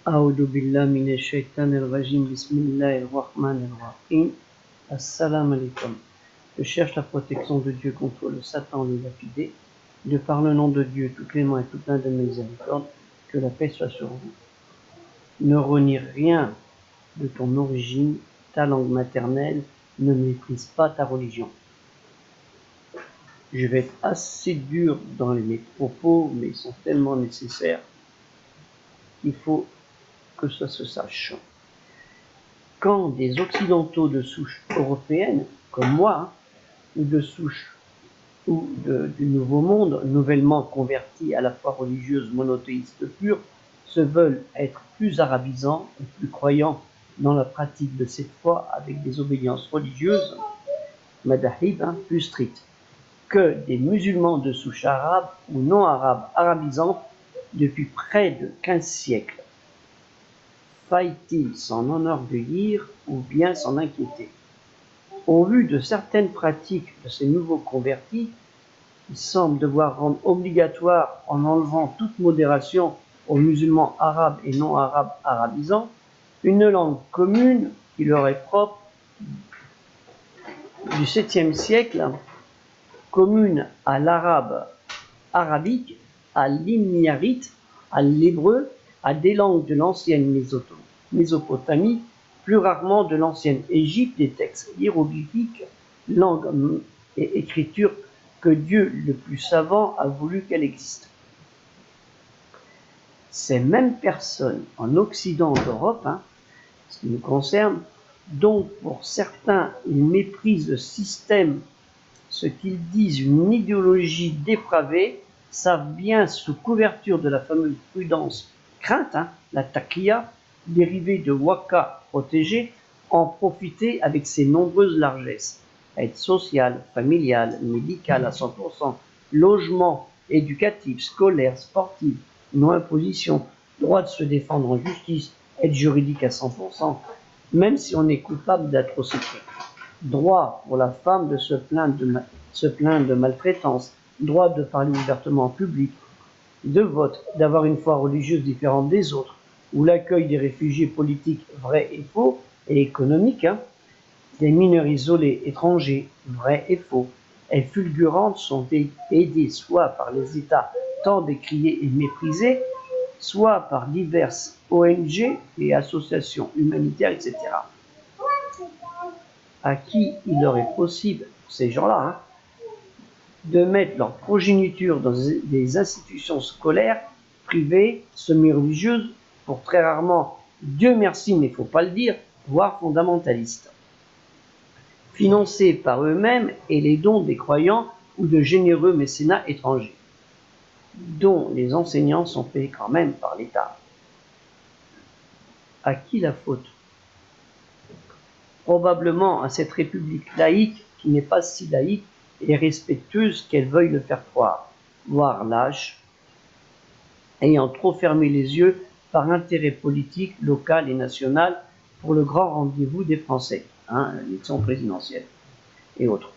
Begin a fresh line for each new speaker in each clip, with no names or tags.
A'udhu billah minash shaitanir rajim, bismillahir rahmanir rahim. Assalamu alaikum. Je cherche la protection de Dieu contre le Satan le lapidé. De par le nom de Dieu, tout clément et tout plein de miséricorde, que la paix soit sur vous. Ne renie rien de ton origine, ta langue maternelle, ne méprise pas ta religion. Je vais être assez dur dans mes propos, mais ils sont tellement nécessaires qu'il faut que ça se sache. Quand des occidentaux de souche européenne, comme moi, ou de souche ou du Nouveau Monde, nouvellement convertis à la foi religieuse monothéiste pure, se veulent être plus arabisants et plus croyants dans la pratique de cette foi avec des obédiences religieuses, madahib, plus strictes, que des musulmans de souche arabe ou non arabe arabisantes depuis près de 15 siècles. Faille-t-il s'en enorgueillir ou bien s'en inquiéter? Au vu de certaines pratiques de ces nouveaux convertis, il semble devoir rendre obligatoire, en enlevant toute modération aux musulmans arabes et non arabes arabisants, une langue commune qui leur est propre du 7e siècle, commune à l'arabe arabique, à l'himyarite, à l'hébreu, à des langues de l'ancienne Mésopotamie, plus rarement de l'ancienne Égypte, des textes hiéroglyphiques, langue et écriture que Dieu le plus savant a voulu qu'elle existe. Ces mêmes personnes en Occident d'Europe, ce qui nous concerne, dont pour certains ils méprisent le système, ce qu'ils disent une idéologie dépravée, savent bien, sous couverture de la fameuse prudence crainte, la taqiyya, dérivée de waqar protégé, en profiter avec ses nombreuses largesses. Aide sociale, familiale, médicale à 100%, logement, éducatif, scolaire, sportif, non-imposition, droit de se défendre en justice, aide juridique à 100%, même si on est coupable d'atrocité. Droit pour la femme de se plaindre de maltraitance, droit de parler ouvertement en public, de vote, d'avoir une foi religieuse différente des autres, ou l'accueil des réfugiés politiques vrais et faux, et économiques, des mineurs isolés étrangers, vrais et faux, et fulgurantes sont aidées soit par les États tant décriés et méprisés, soit par diverses ONG et associations humanitaires, etc. À qui il leur est possible, ces gens-là, de mettre leur progéniture dans des institutions scolaires, privées, semi-religieuses, pour très rarement, Dieu merci, mais il ne faut pas le dire, voire fondamentalistes. Financés par eux-mêmes et les dons des croyants ou de généreux mécénats étrangers, dont les enseignants sont payés quand même par l'État. À qui la faute? Probablement à cette république laïque qui n'est pas si laïque et respectueuse qu'elle veuille le faire croire, voire lâche, ayant trop fermé les yeux par intérêt politique, local et national pour le grand rendez-vous des Français, l'élection présidentielle et autres.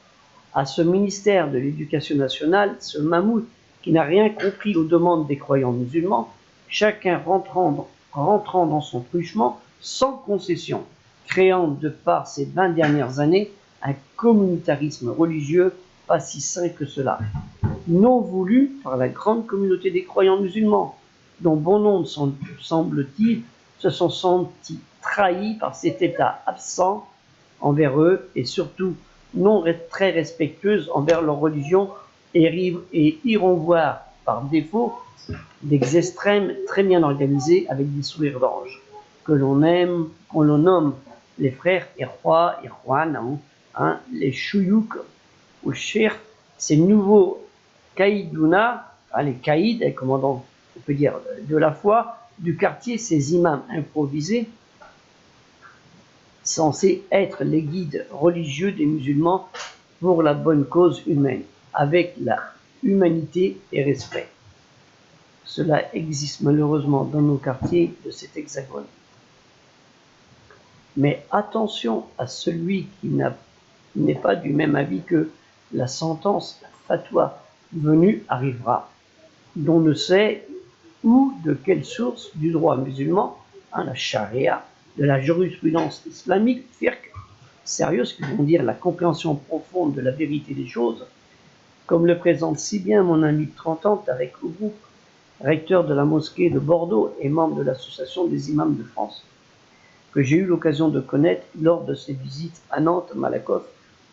À ce ministère de l'Éducation nationale, ce mammouth qui n'a rien compris aux demandes des croyants musulmans, chacun rentrant dans son truchement sans concession, créant de par ces 20 dernières années un communautarisme religieux pas si sain que cela, non voulu par la grande communauté des croyants musulmans, dont bon nombre, semble-t-il, se sont sentis trahis par cet État absent envers eux et surtout non très respectueuse envers leur religion et iront voir par défaut des extrêmes très bien organisés avec des sourires d'ange, que l'on nomme les frères Irwan, les chouyouk ou chers, ces nouveaux caïdouna, les caïds, les commandants, on peut dire, de la foi du quartier, ces imams improvisés, censés être les guides religieux des musulmans pour la bonne cause humaine, avec la humanité et respect. Cela existe malheureusement dans nos quartiers de cet hexagone. Mais attention à celui qui n'est pas du même avis que la sentence, la fatwa venue arrivera, dont ne sait ou de quelle source du droit musulman la charia, de la jurisprudence islamique, fiqh, sérieuse, qui vont dire la compréhension profonde de la vérité des choses, comme le présente si bien mon ami de 30 ans, Tarek Oubrou, recteur de la mosquée de Bordeaux et membre de l'association des imams de France, que j'ai eu l'occasion de connaître lors de ses visites à Nantes, Malakoff,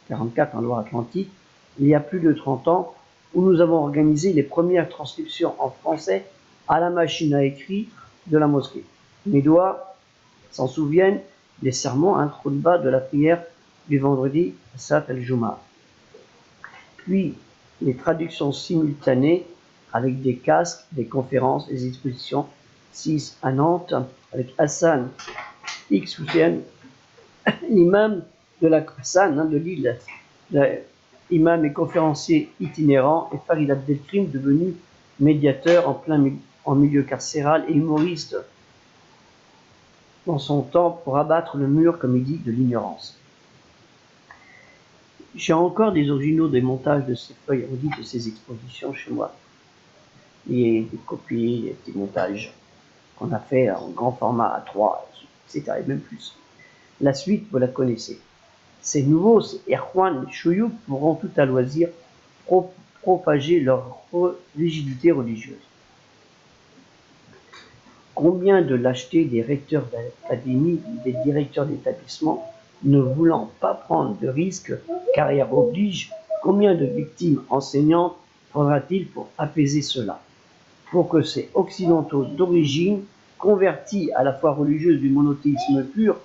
44 en Loire-Atlantique, il y a plus de 30 ans, où nous avons organisé les premières transcriptions en français à la machine à écrit de la mosquée. Mes doigts s'en souviennent des sermons, un khutbah de la prière du vendredi, Salat al-Juma. Puis les traductions simultanées avec des casques, des conférences, des expositions, 6 à Nantes, avec Hassan X Hussein, l'imam de la Hassan de Lille, imam et conférencier itinérant, et Farid Abdelkrim, devenu médiateur en milieu carcéral et humoriste dans son temps pour abattre le mur, comme il dit, de l'ignorance. J'ai encore des originaux des montages de ces feuilles redites de ces expositions chez moi. Des copies, des petits montages qu'on a fait en grand format A3, etc. et même plus. La suite, vous la connaissez. Ces nouveaux, ces Erwan et Chouyou, pourront tout à loisir propager leur rigidité religieuse. Combien de lâcheté des recteurs d'académie, des directeurs d'établissement, ne voulant pas prendre de risques, carrière oblige, combien de victimes enseignantes faudra-t-il pour apaiser cela, pour que ces occidentaux d'origine, convertis à la foi religieuse du monothéisme pur,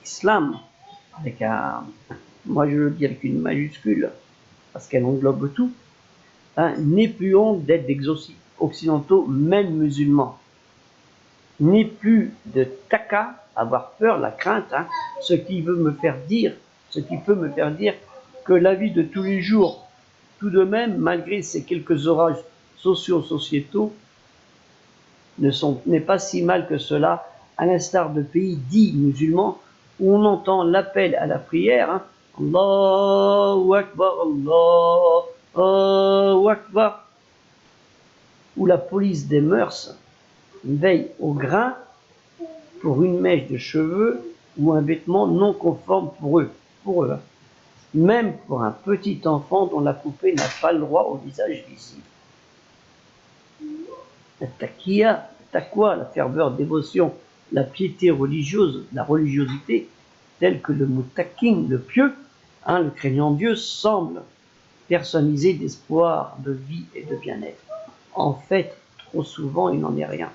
l'islam, avec moi je le dis avec une majuscule, parce qu'elle englobe tout, n'aient plus honte d'être des occidentaux, même musulmans, n'aient plus de taka, avoir peur, la crainte, ce qui peut me faire dire que la vie de tous les jours, tout de même, malgré ces quelques orages socio-sociétaux, n'est pas si mal que cela, à l'instar de pays dits musulmans, où on entend l'appel à la prière, Allahu Akbar, Allahu Akbar, où la police des mœurs veille au grain pour une mèche de cheveux ou un vêtement non conforme pour eux, même pour un petit enfant dont la poupée n'a pas le droit au visage visible. La taqiyya, la taqwa, la ferveur, dévotion, la piété religieuse, la religiosité, telle que le muttaqin, le pieux, le craignant Dieu, semble personniser d'espoir, de vie et de bien-être. En fait, trop souvent, il n'en est rien.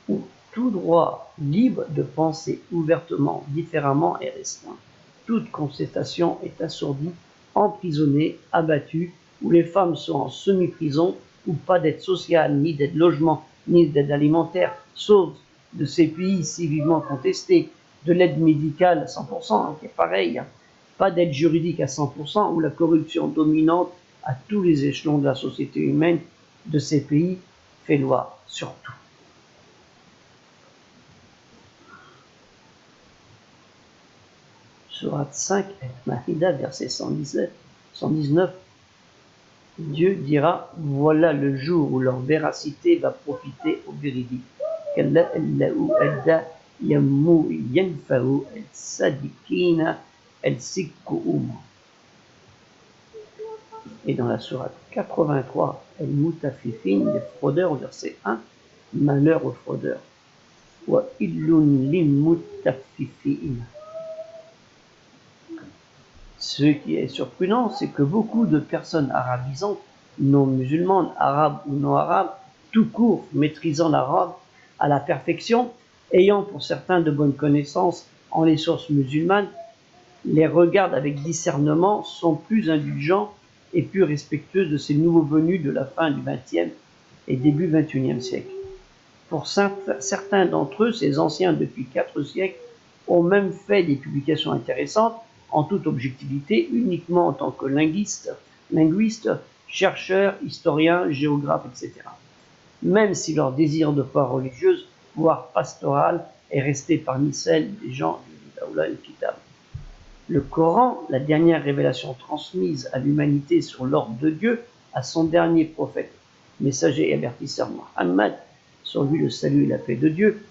Où tout droit libre de penser ouvertement, différemment est restreint. Toute contestation est assourdie, emprisonnée, abattue, où les femmes sont en semi-prison, où pas d'aide sociale, ni d'aide logement, ni d'aide alimentaire, sauf de ces pays si vivement contestés, de l'aide médicale à 100%, qui est pareil, pas d'aide juridique à 100%, où la corruption dominante à tous les échelons de la société humaine de ces pays fait loi sur tout. Sourate 5, Al-Mahida, verset 119, Dieu dira, voilà le jour où leur véracité va profiter aux véridiques. Et dans la sourate 83, Al-Mutafifin, les fraudeurs, verset 1, malheur aux fraudeurs. Wa illun lil-mutaffifin. Ce qui est surprenant, c'est que beaucoup de personnes arabisantes, non musulmanes, arabes ou non arabes, tout court maîtrisant l'arabe à la perfection, ayant pour certains de bonnes connaissances en les sources musulmanes, les regardent avec discernement, sont plus indulgents et plus respectueux de ces nouveaux venus de la fin du XXe et début XXIe siècle. Pour certains d'entre eux, ces anciens depuis 4 siècles, ont même fait des publications intéressantes, en toute objectivité, uniquement en tant que linguistes, chercheurs, historiens, géographes, etc. Même si leur désir de foi religieuse, voire pastorale, est resté parmi celles des gens du Daoula el-Kitab. Le Coran, la dernière révélation transmise à l'humanité sur l'ordre de Dieu, à son dernier prophète, messager et avertisseur Mohammed, sur lui le salut et la paix de Dieu,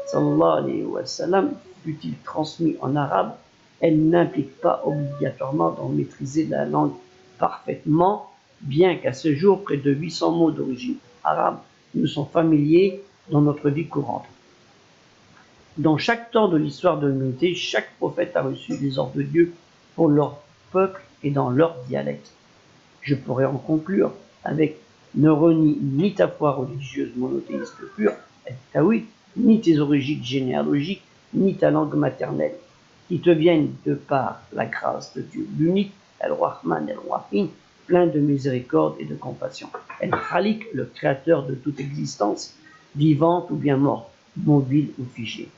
sallallahu alayhi wa sallam, fut-il transmis en arabe, elle n'implique pas obligatoirement d'en maîtriser la langue parfaitement, bien qu'à ce jour, près de 800 mots d'origine arabe nous sont familiers dans notre vie courante. Dans chaque temps de l'histoire de l'humanité, chaque prophète a reçu des ordres de Dieu pour leur peuple et dans leur dialecte. Je pourrais en conclure avec ne renie ni ta foi religieuse monothéiste pure, el-Tawhid, ni tes origines généalogiques, ni ta langue maternelle, qui te viennent de par la grâce de Dieu, l'unique, el-Rahman, el-Rahim, plein de miséricorde et de compassion. El-Khalik, le créateur de toute existence, vivante ou bien morte, mobile ou figée.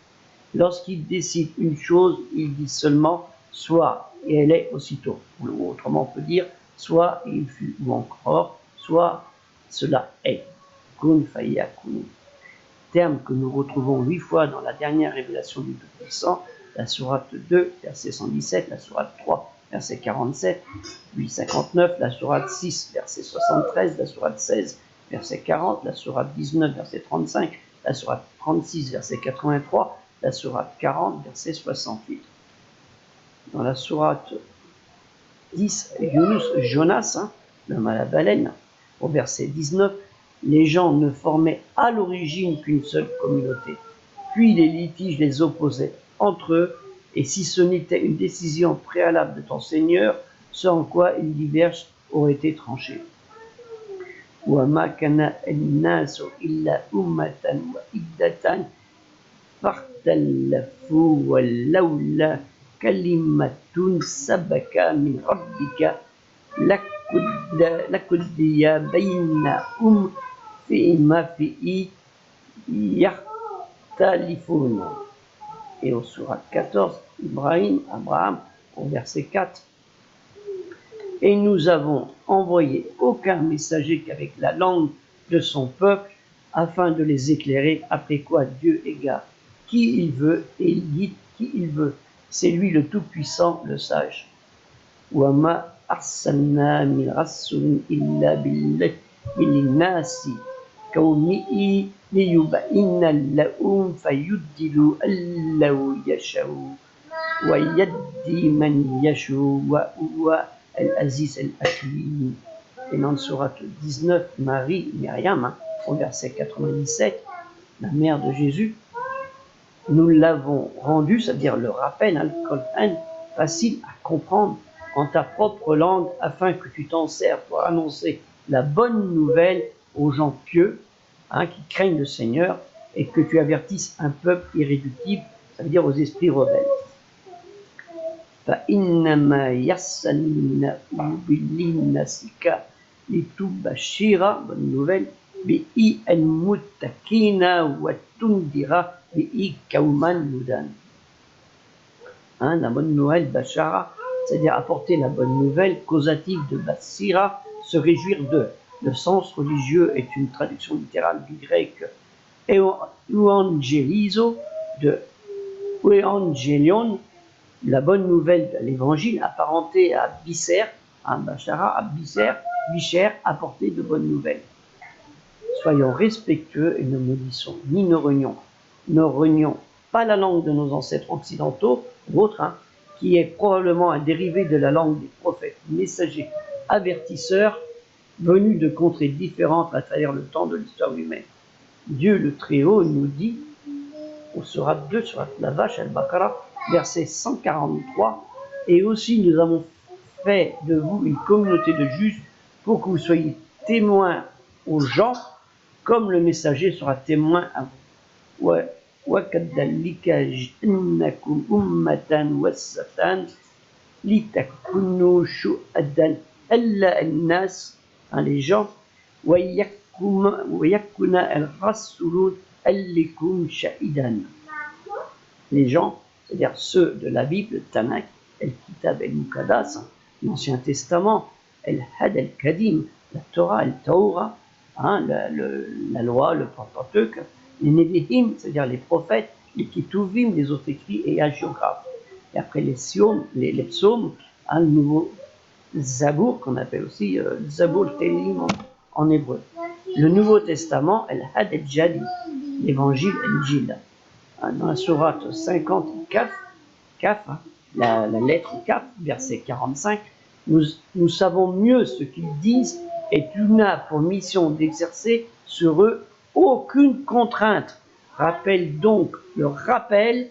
Lorsqu'il décide une chose, il dit seulement soit et elle est aussitôt. Ou autrement on peut dire soit et il fut, ou encore soit cela est. Kun fayakun. Terme que nous retrouvons 8 fois dans la dernière révélation du Tout-Puissant, la sourate 2, verset 117, la sourate 3, verset 47, puis 59, la sourate 6, verset 73, la sourate 16, verset 40, la sourate 19, verset 35, la sourate 36, verset 83, la sourate 40, verset 68. Dans la sourate 10, Jonas, l'homme à la baleine, au verset 19, les gens ne formaient à l'origine qu'une seule communauté. Puis les litiges les opposaient entre eux, et si ce n'était une décision préalable de ton Seigneur, ce en quoi ils divergent aurait été tranché. وَمَا كَانَ النَّاسُ إِلَّا أُمَّةً وَاحِدَةً فَاخْتَلَفُوا وَلَوْلَا كَلِمَةٌ سَبَقَتْ مِنْ رَبِّكَ لَقُضِيَ بَيْنَهُمْ فِيمَا فِيهِ يَخْتَلِفُونَ. Et au surat 14, Abraham, au verset 4. Et nous avons envoyé aucun messager qu'avec la langue de son peuple, afin de les éclairer, après quoi Dieu égare qui il veut et il guide qui il veut. C'est lui le Tout-Puissant, le Sage. وَمَا أَرْسَلْنَا مِنْ رَسُولٍ إِلَّا بِالنَّاسِ كَوْمِهِ لِيُبَيِّنَ لَهُمْ فَيُضِلُّ لَوْ يَشَاءُ وَيَهْدِي مَنْ يَشَاءُ وَهُوَ الْعَزِيزُ الْحَكِيمُ. Et dans le surat 19, Myriam, au verset 97, la mère de Jésus, nous l'avons rendu, c'est-à-dire le rappel, le Coran, facile à comprendre en ta propre langue, afin que tu t'en sers pour annoncer la bonne nouvelle aux gens pieux, qui craignent le Seigneur, et que tu avertisses un peuple irréductible, ça veut dire aux esprits rebelles. فَإِنَّمَا يَسَّرْنَاهُ بِلِسَانِكَ لِتُبَشِّرَ, bonne nouvelle, بِهِ الْمُتَّقِينَ وَتُنذِرَ بِهِ قَوْمًا لُدًّا. La bonne nouvelle, Bashara, c'est-à-dire apporter la bonne nouvelle, causative de Basira, se réjouir de. Le sens religieux est une traduction littérale du grec euangelizo, de euangelion, la bonne nouvelle de l'évangile, apparenté à Bisser, Bashara, à Bisher, apporter de bonnes nouvelles. Soyons respectueux et ne maudissons ni ne renions pas la langue de nos ancêtres occidentaux, votre, qui est probablement un dérivé de la langue des prophètes, messagers, avertisseurs, venus de contrées différentes à travers le temps de l'histoire humaine. Dieu le Très-Haut nous dit, au surat 2, surat la vache, al-Baqarah, verset 143, et aussi nous avons fait de vous une communauté de justes pour que vous soyez témoins aux gens, comme le messager sera témoin à vous. وَكَذَلِكَ جَعَلْنَاكُمْ أُمَّةً وَسَطًا لِتَكُونُوا شُهَدَاءَ عَلَى النَّاسِ, les gens, وَيَكُونَ الرَّسُولُ عَلَيْكُمْ شَهِيدًا. Les gens, c'est-à-dire ceux de la Bible, le Tanakh, el Kitab el Muqaddas, l'Ancien Testament, el Had el Kadim, la Torah, el Taura, la loi, le Pentateuque, les Nevi'im, c'est-à-dire les prophètes, les Ketuvim, les autres écrits et hagiographes. Et après les psaumes, le nouveau Zabour, qu'on appelle aussi Zabour Télim en hébreu. Le Nouveau Testament, el Had el Jadi, l'évangile el Jil. dans la sourate 50, Kaf, la lettre Kaf, verset 45, nous savons mieux ce qu'ils disent et tu n'as pour mission d'exercer sur eux aucune contrainte. Rappelle donc le rappel,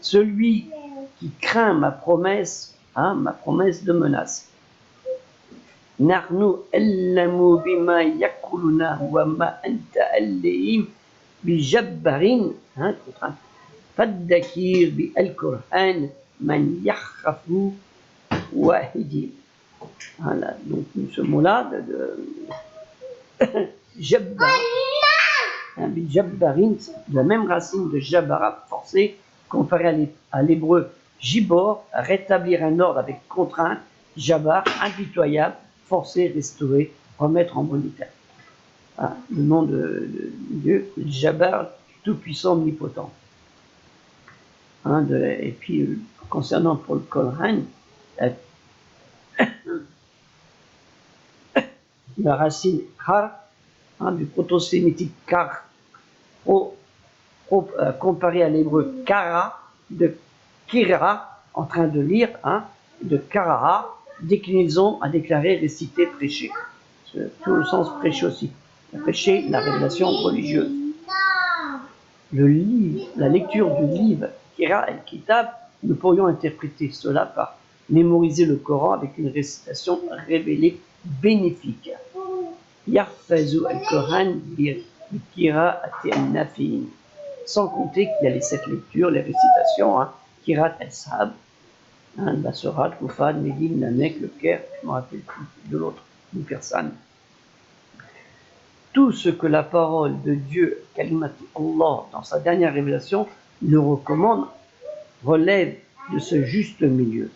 celui qui craint ma promesse de menace. Narnu allamu bima yakuluna wa ma anta alayhim bijabbarin, contrainte. Faddakir bi al-Qur'an man yakhafu wahidi. Voilà, donc ce mot-là de Jabbar, Jabbarin, la même racine de Jabbara, forcé, comparé à l'hébreu Jibor, rétablir un ordre avec contrainte, Jabbar, impitoyable, forcer, restaurer, remettre en bon état. Voilà, le nom de Dieu, Jabbar, tout-puissant, omnipotent. Et puis, concernant pour le Coran, la racine kar, du proto-sémitique kar, comparé à l'hébreu kara, de kira, en train de lire, de karaha, déclinaison à déclarer, réciter, prêcher. C'est tout le sens prêcher aussi. Prêcher la révélation religieuse. Le livre, la lecture du livre Kira el-Kitab, nous pourrions interpréter cela par mémoriser le Coran avec une récitation révélée bénéfique. Yarfazu al-Quran bi-Kira at-Nafi'in. Sans compter qu'il y a les 7 lectures, les récitations, Kirat el-Sahab, la Sourate, Koufad, Médine, Namek, le Caire, je ne me rappelle plus de l'autre, une personne. Tout ce que la parole de Dieu, Kalimat Allah, dans sa dernière révélation, nous recommande, relève de ce juste milieu.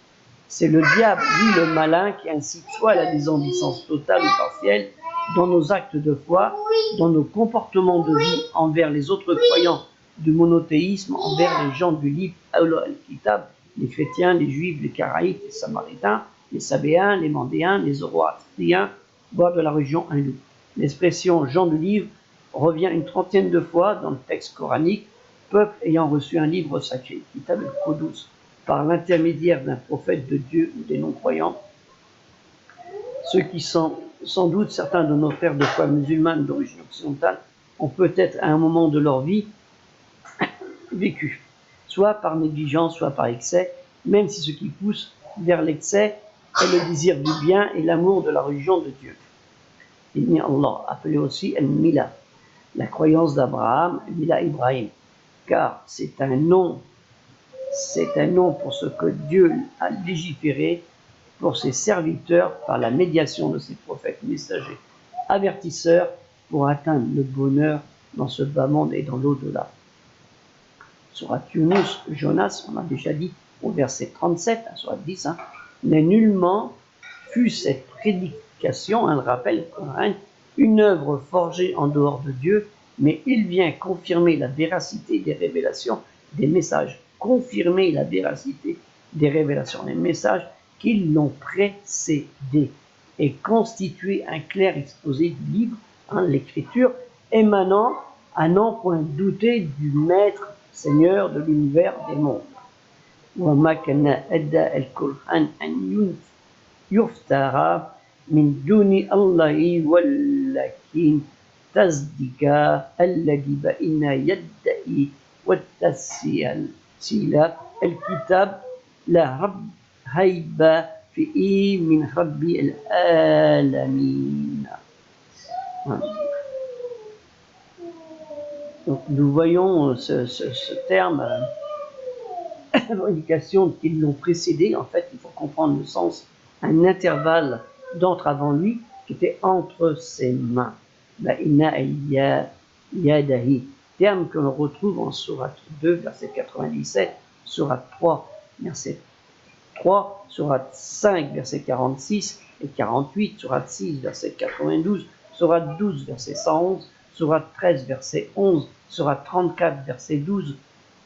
C'est le diable, lui le malin, qui incite soit à la désobéissance totale ou partielle dans nos actes de foi, dans nos comportements de vie envers les autres croyants du monothéisme, envers les gens du livre al-Kitab, les chrétiens, les juifs, les Caraïtes, les Samaritains, les Sabéens, les Mandéens, les Zoroastriens, voire de la région hindoue. L'expression gens du livre revient une trentaine de fois dans le texte coranique, peuple ayant reçu un livre sacré, Kitab al-Qudus, par l'intermédiaire d'un prophète de Dieu ou des non-croyants. Ceux qui sont sans doute certains de nos frères de foi musulmanes d'origine occidentale ont peut-être à un moment de leur vie vécu, soit par négligence, soit par excès, même si ce qui pousse vers l'excès est le désir du bien et l'amour de la religion de Dieu. Ibn Allah, appelé aussi Al-Mila, la croyance d'Abraham, Mila Ibrahim, car c'est un nom pour ce que Dieu a légiféré pour ses serviteurs par la médiation de ses prophètes messagers, avertisseurs pour atteindre le bonheur dans ce bas monde et dans l'au-delà. Surat Yunus, Jonas, on a déjà dit au verset 37, surat 10, mais nullement fut cette prédication, un rappel, une œuvre forgée en dehors de Dieu, mais il vient confirmer la véracité des révélations, des messages, confirmer la véracité des révélations, des messages qui l'ont précédé et constituer un clair exposé du livre, l'écriture, émanant à n'en point douter du Maître Seigneur de l'univers des mondes. وَمَا كَانَ أَدَّاءَ الْقُرْآنِ أَنْ يُفْتَرَى مِنْ دُونِ اللَّهِ وَلَكِنْ تَصْدِيقَ الَّذِي بَيْنَ يَدَيْهِ وَتَفْصِيلَ الْكِتَابِ لَا رَيْبَ فِيهِ مِنْ رَبِّ الْعَالَمِينَ. Donc nous voyons ce terme, indication qu'ils l'ont précédé. En fait, il faut comprendre le sens, un intervalle d'entre avant lui qui était entre ses mains. Ba'ina yadahi, terme que l'on retrouve en sourate 2, verset 97, sourate 3, verset 3, sourate 5, verset 46 et 48, sourate 6, verset 92, sourate 12, verset 111, sourate 13, verset 11, sourate 34, verset 12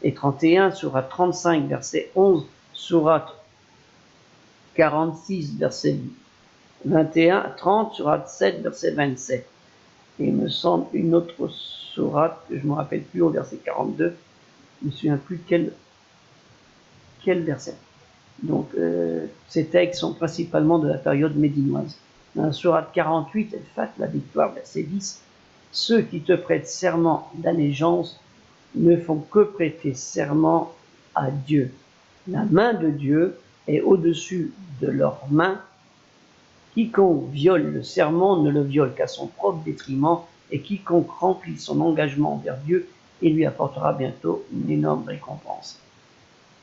et 31, sourate 35, verset 11, sourate 46, verset 21, 30, sourate 7, verset 27. Et il me semble une autre sourate que je ne me rappelle plus au verset 42, je ne me souviens plus quel verset. Donc, ces textes sont principalement de la période médinoise. Dans la sourate 48, Al-Fat, la victoire, verset 10, ceux qui te prêtent serment d'allégeance ne font que prêter serment à Dieu. La main de Dieu est au-dessus de leurs mains. Quiconque viole le serment ne le viole qu'à son propre détriment, et quiconque remplit son engagement envers Dieu, il lui apportera bientôt une énorme récompense.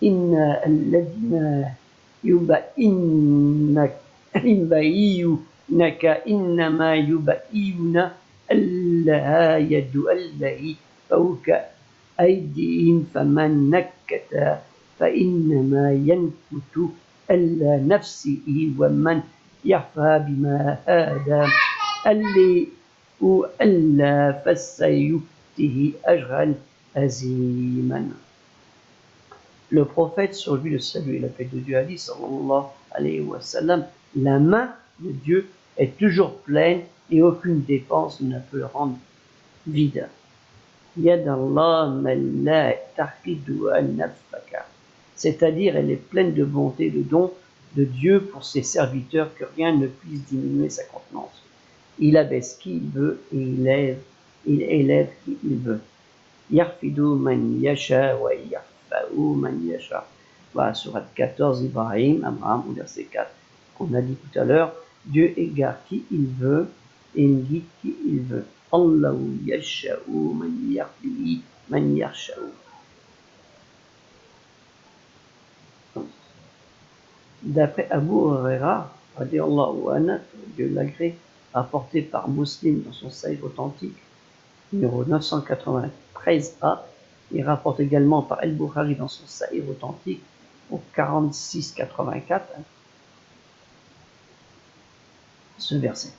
Inna alladhina yubayyunaka innama yubayyuna alla yadu allahi fawqa aydihim faman nakkata fa innama yankutu alla nafsihi wa man يعفى بما هذا اللي ألا فسيؤته أجرا عظيما. Le prophète, sur lui le salut et la paix de Dieu, a dit, sallallahu alayhi wa sallam, la main de Dieu est toujours pleine et aucune dépense ne peut le rendre vide. Yad Allah man la taqidu an-nafaka. C'est-à-dire, elle est pleine de bonté, de dons de Dieu pour ses serviteurs, que rien ne puisse diminuer sa contenance. Il abaisse qui il veut et il élève qui il veut. Yarfidu man yasha wa yarfa'u man yasha. Voilà, sourate 14, Abraham, au verset 4. On a dit tout à l'heure, Dieu égare qui il veut et il guide qui il veut. Allahu yasha'u man yarfili man yarsha'u. D'après Abu Huraira, radiallahu anhu, Dieu l'agrée, rapporté par Muslim dans son Sahih authentique, numéro 993a, il rapporte également par Al-Bukhari dans son Sahih authentique, au 4684, ce verset.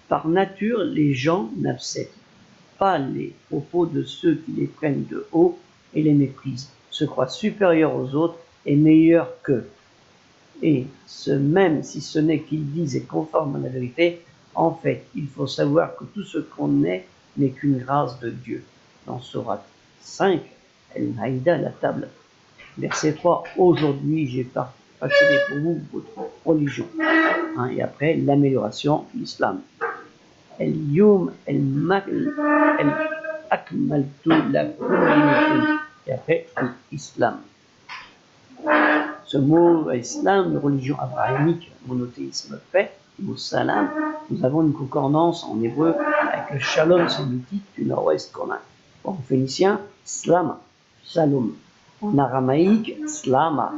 Par nature, les gens n'acceptent pas les propos de ceux qui les prennent de haut et les méprisent, se croient supérieurs aux autres et meilleurs qu'eux. Et ce même si ce n'est qu'ils disent est conforme à la vérité, en fait, il faut savoir que tout ce qu'on est n'est qu'une grâce de Dieu. Dans Sourate 5, Al-Maïda, la table, verset 3, aujourd'hui j'ai parfumé pour vous votre religion. Et après, l'amélioration, l'islam. El-Yum, El-Akmaltu lakum dinakum. Et après, l'islam. Ce mot islam, de religion abrahamique, monothéisme fait, mot salam, nous avons une concordance en hébreu avec le shalom sémitique du nord-ouest commun. En phénicien, slama, shalom. En aramaïque, slama.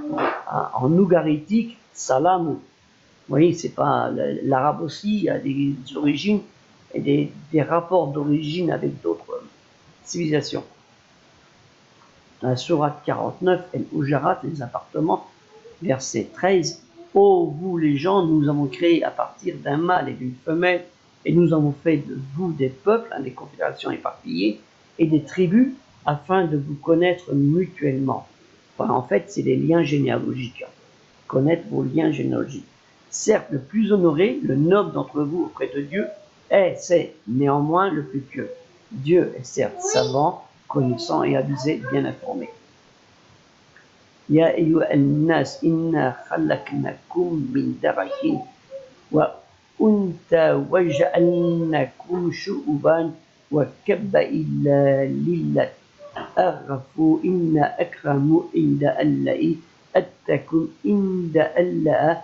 En ougaritique, salamu. Vous voyez, c'est pas l'arabe aussi, il y a des origines et des rapports d'origine avec d'autres civilisations. Dans la sourate 49, El-Hujarat, les appartements, verset 13, ô vous les gens, nous avons créé à partir d'un mâle et d'une femelle, et nous avons fait de vous des peuples, des confédérations éparpillées, et des tribus, afin de vous connaître mutuellement. Enfin, en fait, c'est les liens généalogiques. Connaître vos liens généalogiques. Certes, le plus honoré, le noble d'entre vous auprès de Dieu, c'est néanmoins le plus pieux. Dieu est certes savant, connaissant et avisé, bien informé. Ya ayyuhan nas inna khalaqnakum min darakin wa unta waja'alnakum shu'uban wa kaba'ila lillat aghafu inna akramu inda allahi attakum inda allah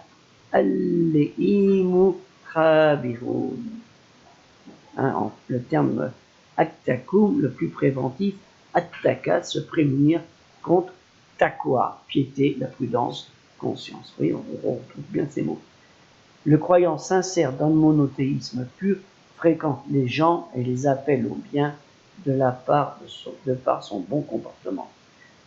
allimu khabirun. Le terme attakum, le plus préventif, attaka, se prémunir contre taqwa, piété, la prudence, conscience. Oui, on retrouve bien ces mots. Le croyant sincère dans le monothéisme pur fréquente les gens et les appelle au bien de par son bon comportement.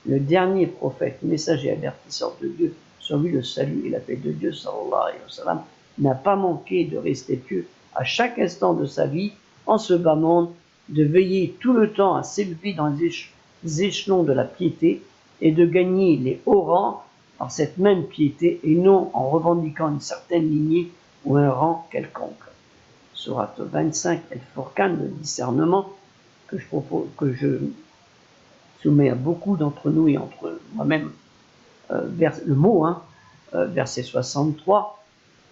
Le dernier prophète, messager avertisseur de Dieu, sur lui le salut et la paix de Dieu, sallallahu alayhi wa sallam, n'a pas manqué de rester pieux à chaque instant de sa vie, en ce bas monde, de veiller tout le temps à s'élever dans les échelons de la piété et de gagner les hauts rangs par cette même piété et non en revendiquant une certaine lignée ou un rang quelconque. Sourate 25, El Furqan, le discernement, que je soumet à beaucoup d'entre nous et entre moi-même le mot, verset 63,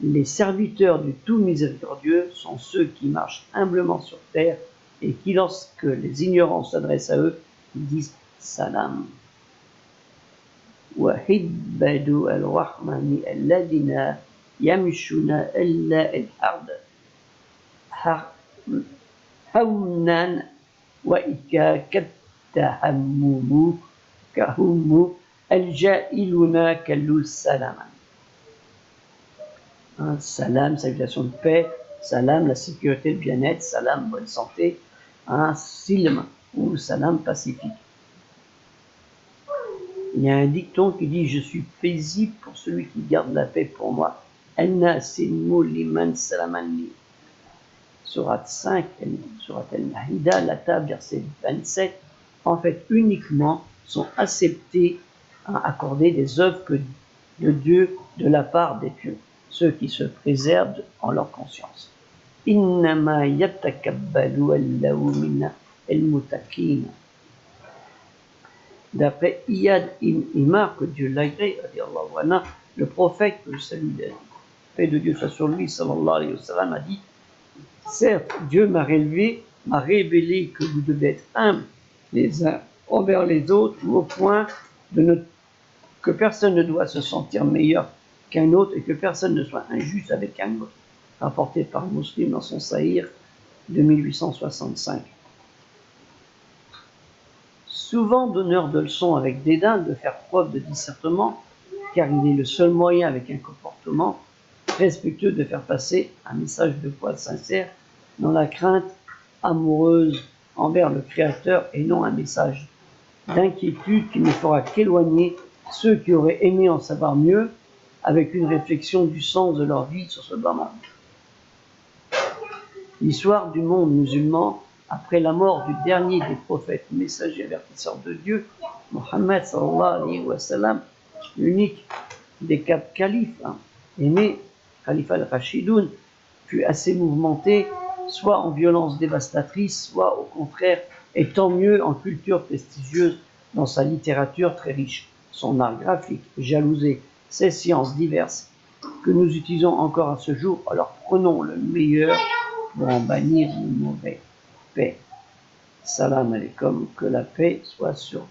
les serviteurs du tout miséricordieux sont ceux qui marchent humblement sur terre et qui, lorsque les ignorants s'adressent à eux, disent salam. وَحِبَّدُ الرَّحْمَنِ الَّذِينَ يَمْشُونَ إِلَّا الْأَرْضَ هَوْنًا وَإِذَا كَتَّهَمُّهُ كَهُمُّ الْجَائِلُونَ كَلُّ السَّلَامَ. Salam, salutation de paix, salam, la sécurité, le bien-être, salam, bonne santé, silm, ou salam, pacifique. Il y a un dicton qui dit « Je suis paisible pour celui qui garde la paix pour moi ». Anna silmu liman salamani. Surat 5, Surat al-Mahida, la table, verset 27. En fait, uniquement sont acceptés, accordés des œuvres de Dieu de la part des pieux, ceux qui se préservent en leur conscience. Innama yatakabbalu Allahu minna al-muttaqin. D'après Iyad ibn Imar, que Dieu l'agrée, le prophète, que le salut de la paix de Dieu soit sur lui, sallallahu alayhi wa sallam, a dit « Certes, Dieu m'a révélé que vous devez être humbles les uns envers les autres, au point que personne ne doit se sentir meilleur qu'un autre et que personne ne soit injuste avec un autre. » Rapporté par Muslim dans son Sahih de 1865. Souvent donneur de leçons avec dédain de faire preuve de discernement, car il est le seul moyen avec un comportement respectueux de faire passer un message de foi sincère dans la crainte amoureuse envers le Créateur et non un message d'inquiétude qui ne fera qu'éloigner ceux qui auraient aimé en savoir mieux avec une réflexion du sens de leur vie sur ce bas monde. L'histoire du monde musulman après la mort du dernier des prophètes, messager avertisseur de Dieu, Mohammed sallallahu alayhi wa sallam, l'unique des quatre califes, aimé, Khalifa al-Rashidoun, fut assez mouvementé, soit en violence dévastatrice, soit au contraire, et tant mieux en culture prestigieuse dans sa littérature très riche, son art graphique, jalousé, ses sciences diverses que nous utilisons encore à ce jour. Alors prenons le meilleur pour en bannir le mauvais. Paix. Salam alaikum, que la paix soit sur vous.